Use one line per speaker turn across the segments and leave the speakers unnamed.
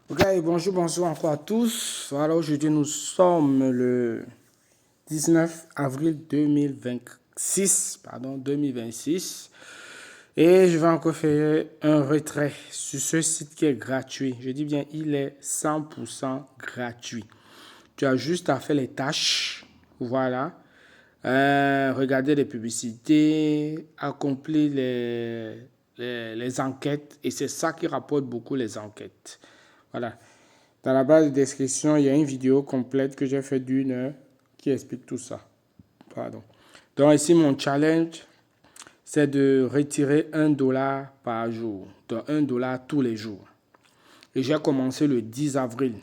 Ok, bonjour, bonsoir encore à tous. Voilà, aujourd'hui nous sommes le 19 avril 2026, pardon, 2026. Et je vais encore faire un retrait sur ce site qui est gratuit. Je dis bien, il est 100% gratuit. Tu as juste à faire les tâches, voilà. Regarder les publicités, accomplir les enquêtes. Et c'est ça qui rapporte beaucoup les enquêtes. Voilà. Dans la barre de description, il y a une vidéo complète que j'ai fait d'une heure qui explique tout ça. Pardon. Donc ici, mon challenge, c'est de retirer $1 par jour. Donc $1 tous les jours. Et j'ai commencé le 10 avril.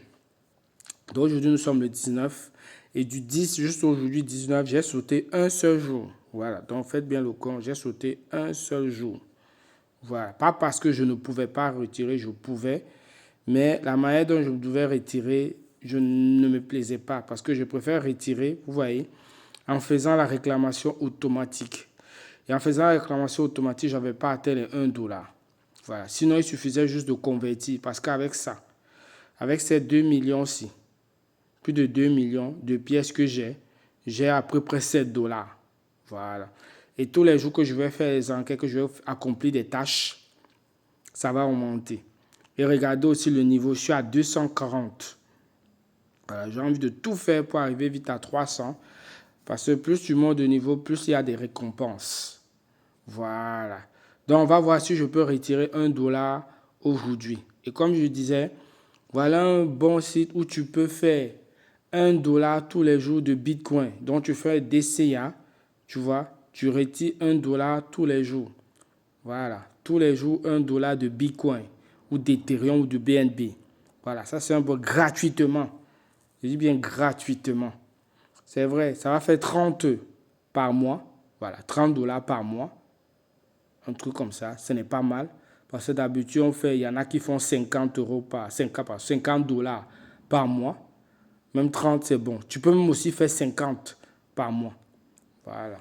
Donc aujourd'hui, nous sommes le 19. Et du 10 juste aujourd'hui, 19, j'ai sauté un seul jour. Voilà. Donc faites bien le compte. J'ai sauté un seul jour. Voilà. Pas parce que je ne pouvais pas retirer, je pouvais. Mais la manière dont je devais retirer, je ne me plaisais pas parce que je préfère retirer, vous voyez, en faisant la réclamation automatique. Et en faisant la réclamation automatique, je n'avais pas atteint les $1. Voilà. Sinon, il suffisait juste de convertir parce qu'avec ça, avec ces 2 millions-ci, plus de 2 millions de pièces que j'ai à peu près $7. Voilà. Et tous les jours que je vais faire les enquêtes, que je vais accomplir des tâches, ça va augmenter. Et regardez aussi le niveau, je suis à 240. Voilà, j'ai envie de tout faire pour arriver vite à 300. Parce que plus tu montes de niveau, plus il y a des récompenses. Voilà. Donc, on va voir si je peux retirer $1 aujourd'hui. Et comme je disais, voilà un bon site où tu peux faire $1 tous les jours de Bitcoin. Donc, tu fais DCA, tu vois, tu retires $1 tous les jours. Voilà, tous les jours $1 de Bitcoin ou d'Ethereum ou de BNB. Voilà, ça c'est un bon gratuitement. Je dis bien gratuitement. C'est vrai, ça va faire 30 par mois. Voilà, $30 par mois. Un truc comme ça, ce n'est pas mal. Parce que d'habitude, il y en a qui font 50 euros par, 50 dollars par mois. Même 30, c'est bon. Tu peux même aussi faire 50 par mois. Voilà.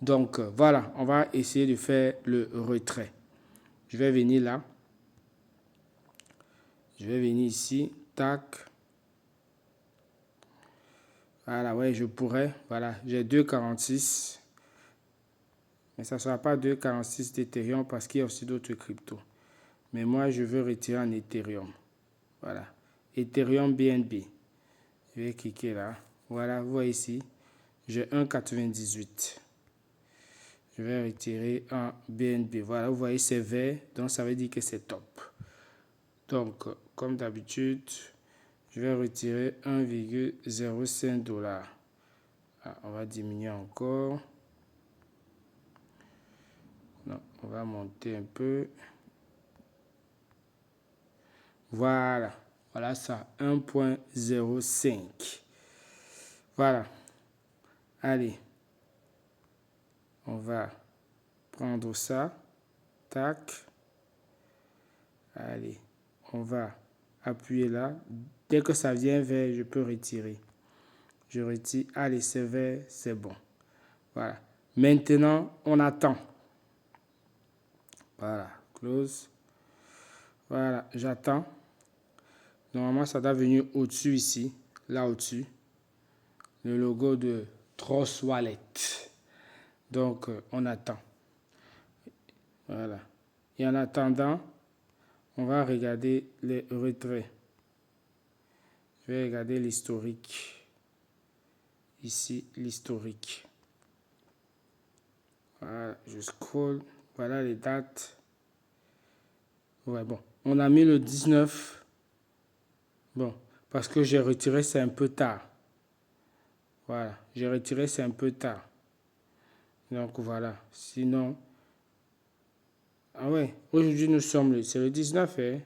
Donc, voilà, on va essayer de faire le retrait. Je vais venir là. Je vais venir ici. Tac. Voilà, ouais, je pourrais. Voilà, j'ai 2,46. Mais ça ne sera pas 2,46 d'Ethereum parce qu'il y a aussi d'autres cryptos. Mais moi, je veux retirer en Ethereum. Voilà. Ethereum BNB. Je vais cliquer là. Voilà, vous voyez ici. J'ai 1,98. Je vais retirer en BNB. Voilà, vous voyez, c'est vert. Donc, ça veut dire que c'est top. Donc, comme d'habitude, je vais retirer 1,05 $. Ah, on va diminuer encore. Non, on va monter un peu. Voilà. Voilà ça, 1,05. Voilà. Allez. On va prendre ça. Tac. Allez. On va appuyer là. Dès que ça vient vert, je peux retirer. Je retire. Allez, c'est vert, c'est bon. Voilà. Maintenant, on attend. Voilà. Close. Voilà, j'attends. Normalement, ça doit venir au-dessus ici. Là au-dessus. Le logo de Trust Wallet. Donc, on attend. Voilà. Et en attendant, on va regarder les retraits. Je vais regarder l'historique. Ici, l'historique. Voilà, je scroll. Voilà les dates. Ouais, bon. On a mis le 19. Bon, parce que j'ai retiré, c'est un peu tard. Voilà, j'ai retiré, c'est un peu tard. Donc voilà. Sinon, ah ouais, aujourd'hui nous sommes c'est le 19, hein?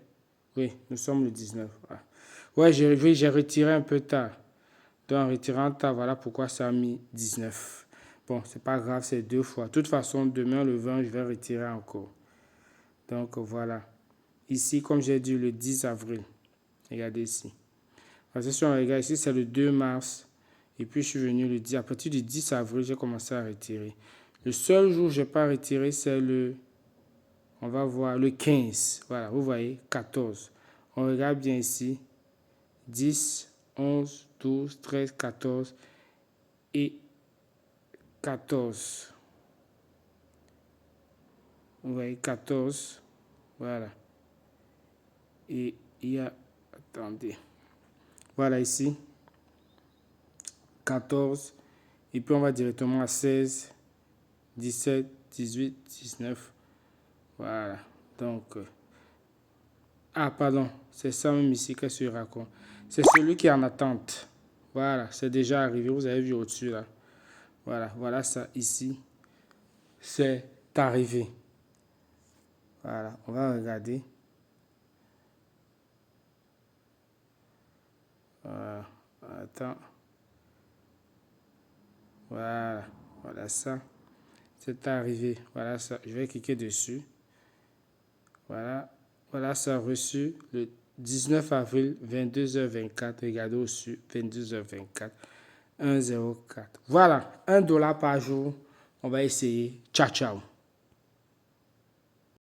Oui, nous sommes le 19. Ouais, j'ai retiré un peu tard. Donc en retirant tard, voilà pourquoi ça a mis 19. Bon, c'est pas grave, c'est 2 fois. De toute façon, demain le 20, je vais retirer encore. Donc voilà. Ici, comme j'ai dit, le 10 avril. Regardez ici. Parce que si on regarde ici, c'est le 2 mars. Et puis je suis venu le 10. À partir du 10 avril, j'ai commencé à retirer. Le seul jour où je n'ai pas retiré, c'est le, on va voir, le 15. Voilà, vous voyez, 14. On regarde bien ici. 10, 11, 12, 13, 14 et 14. Vous voyez, 14. Voilà. Et il y a... Attendez. Voilà ici. 14. Et puis on va directement à 16, 17, 18, 19. Voilà. Donc... ah, pardon. C'est ça même ici que je raconte. C'est celui qui est en attente. Voilà. C'est déjà arrivé. Vous avez vu au-dessus là. Voilà. Voilà ça ici. C'est arrivé. Voilà. On va regarder. Voilà. Attends. Voilà. Voilà ça. C'est arrivé. Voilà ça. Je vais cliquer dessus. Voilà. Voilà ça reçu le 19 avril 22h24. Regardez au-dessus. 22h24. 1,04. Voilà. $1 par jour. On va essayer. Ciao, ciao.